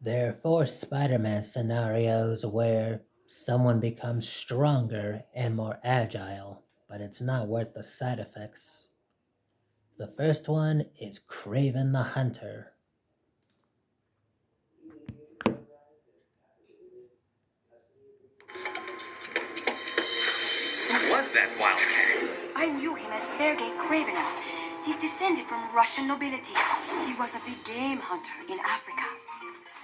There are four Spider-Man scenarios where someone becomes stronger and more agile, but it's not worth the side effects. The first one is Kraven the Hunter. Who was that wildcat? I knew him as Sergei Kravinoff. He's descended from Russian nobility. He was a big game hunter in Africa.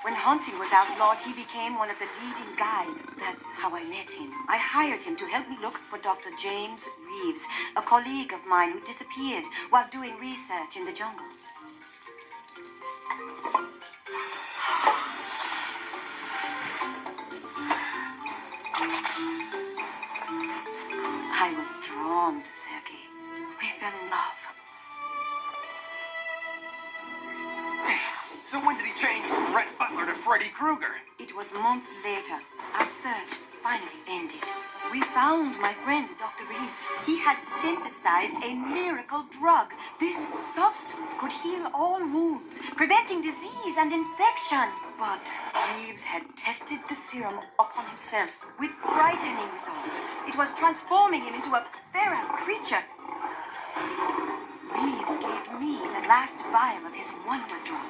When hunting was outlawed, he became one of the leading guides. That's how I met him. I hired him to help me look for Dr. James Reeves, a colleague of mine who disappeared while doing research in the jungle. I was drawn to Sergei. We fell in love. So when did he change from Rhett Butler to Freddy Krueger? It was months later. Our search finally ended. We found my friend, Dr. Reeves. He had synthesized a miracle drug. This substance could heal all wounds, preventing disease and infection. But Reeves had tested the serum upon himself with frightening results. It was transforming him into a feral creature. Reeves gave me the last vial of his wonder drug.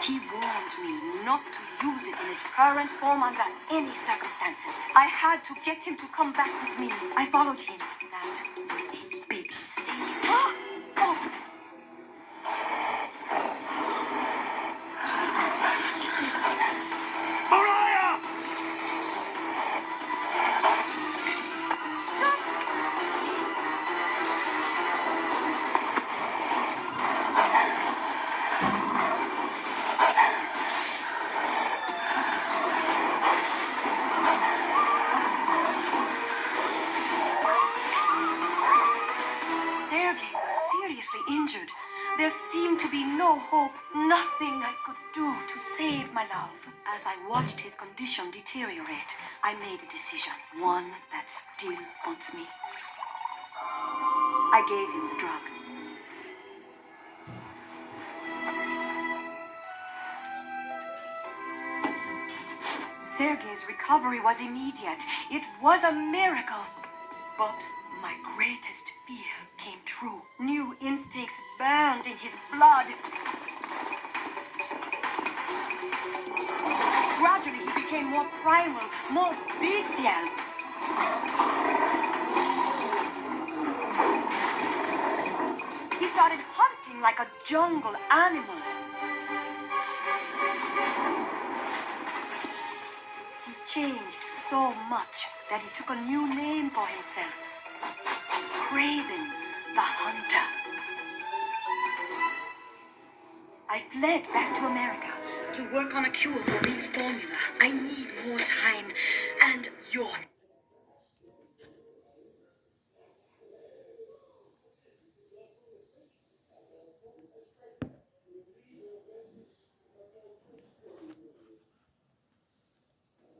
He warned me not to use it in its current form under any circumstances. I had to get him to come back with me. I followed him. That was a big mistake. Oh! Mariah! Stop! Sergei was seriously injured. There seemed to be no hope, nothing I could do to save my love. As I watched his condition deteriorate, I made a decision, one that still haunts me. I gave him the drug. Sergei's recovery was immediate. It was a miracle. But my greatest fear came true. New instincts burned in his blood. Gradually, he became more primal, more bestial. He started hunting like a jungle animal. He changed so much that he took a new name for himself. Kraven the Hunter. I fled back to America to work on a cure for Reeves' formula. I need more time and your help.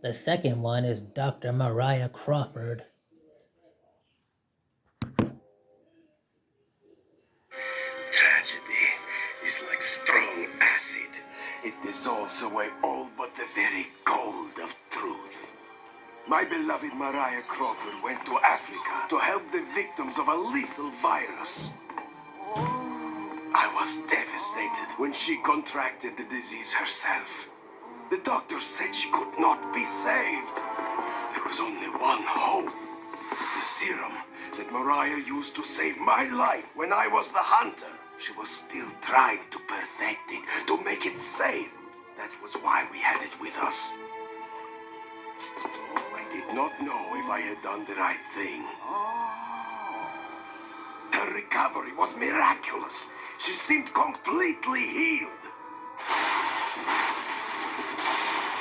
The second one is Dr. Mariah Crawford. Tragedy is like strong acid. It dissolves away all but the very gold of truth. My beloved Mariah Crawford went to Africa to help the victims of a lethal virus. I was devastated when she contracted the disease herself. The doctor said she could not be saved. There was only one hope. The serum that Mariah used to save my life when I was the hunter. She was still trying to perfect it, to make it safe. That was why we had it with us. I did not know if I had done the right thing. Her recovery was miraculous. She seemed completely healed.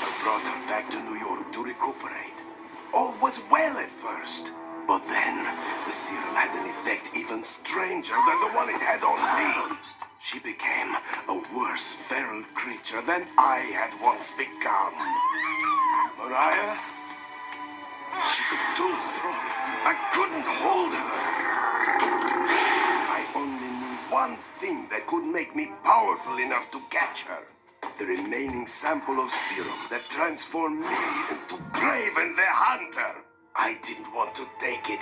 I brought her back to New York to recuperate. All was well at first. But then, the serum had an effect even stranger than the one it had on me. She became a worse feral creature than I had once become. Mariah? She was too strong. I couldn't hold her. I only knew one thing that could make me powerful enough to catch her. The remaining sample of serum that transformed me into Kraven the Hunter. I didn't want to take it,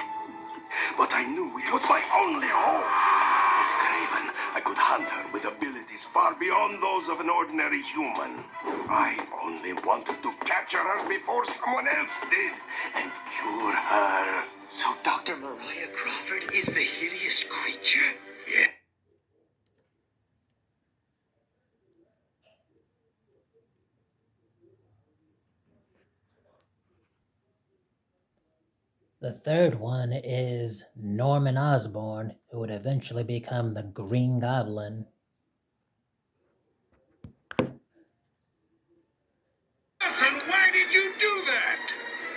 but I knew it was my only hope. As Kraven, I could hunt her with abilities far beyond those of an ordinary human. I only wanted to capture her before someone else did and cure her. So Dr. Mariah Crawford is the hideous creature? Yeah. The third one is Norman Osborne, who would eventually become the Green Goblin. And why did you do that?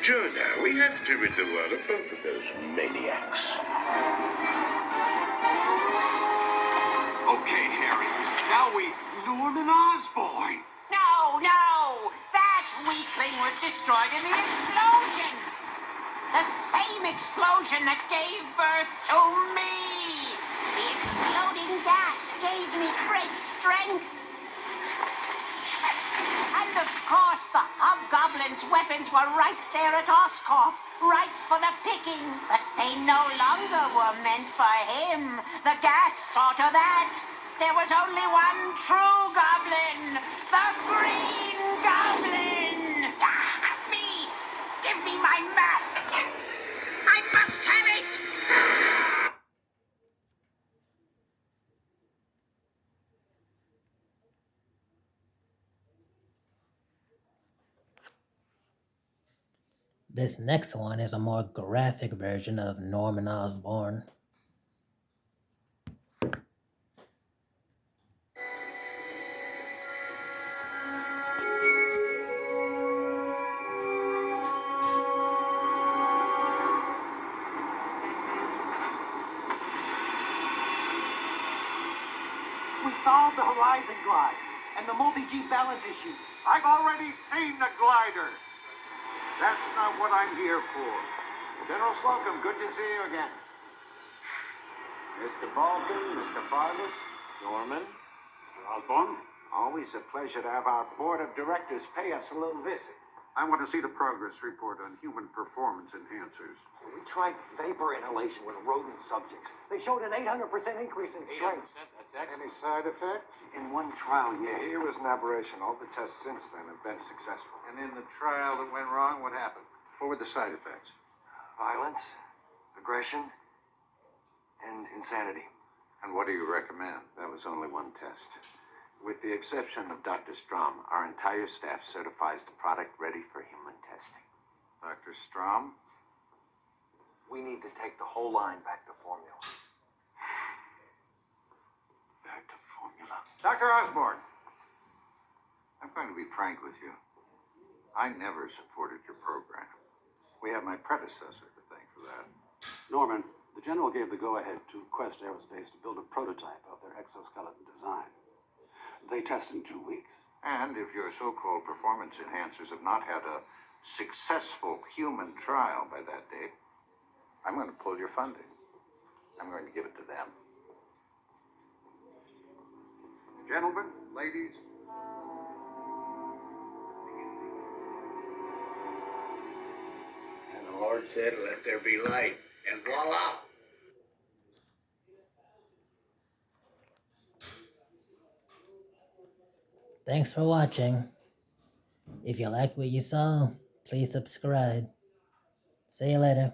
Jonah, we have to rid the world of both of those maniacs. Okay, Harry. Now Norman Osborne. No! That weakling was destroyed in the explosion! The same explosion that gave birth to me! The exploding gas gave me great strength. And of course, the Hobgoblin's weapons were right there at Oscorp, right for the picking. But they no longer were meant for him. The gas saw to that. There was only one true goblin, the Green Goblin! Me! Give me my mask! I must have it! This next one is a more graphic version of Norman Osborne. We solved the Horizon Glide and the multi-G balance issues. I've already seen the glider. That's not what I'm here for. General Slocum, good to see you again. Mr. Balkan, Mr. Fargus, Norman, Mr. Osborne. Always a pleasure to have our board of directors pay us a little visit. I want to see the progress report on human performance enhancers. We tried vapor inhalation with rodent subjects. They showed an 800% increase in strength. That's excellent. Any side effects? In one trial, yes. It was an aberration. All the tests since then have been successful. And in the trial that went wrong, what happened? What were the side effects? Violence, aggression, and insanity. And what do you recommend? That was only one test. With the exception of Dr. Strom, our entire staff certifies the product ready for human testing. Dr. Strom? We need to take the whole line back to formula. Back to formula. Dr. Osborne, I'm going to be frank with you. I never supported your program. We have my predecessor to thank for that. Norman, the General gave the go-ahead to Quest Aerospace to build a prototype of their exoskeleton design. They test in 2 weeks. And if your so-called performance enhancers have not had a successful human trial by that date, I'm going to pull your funding. I'm going to give it to them. Gentlemen, ladies. And the Lord said, let there be light. And voila! Thanks for watching. If you liked what you saw, please subscribe. See you later.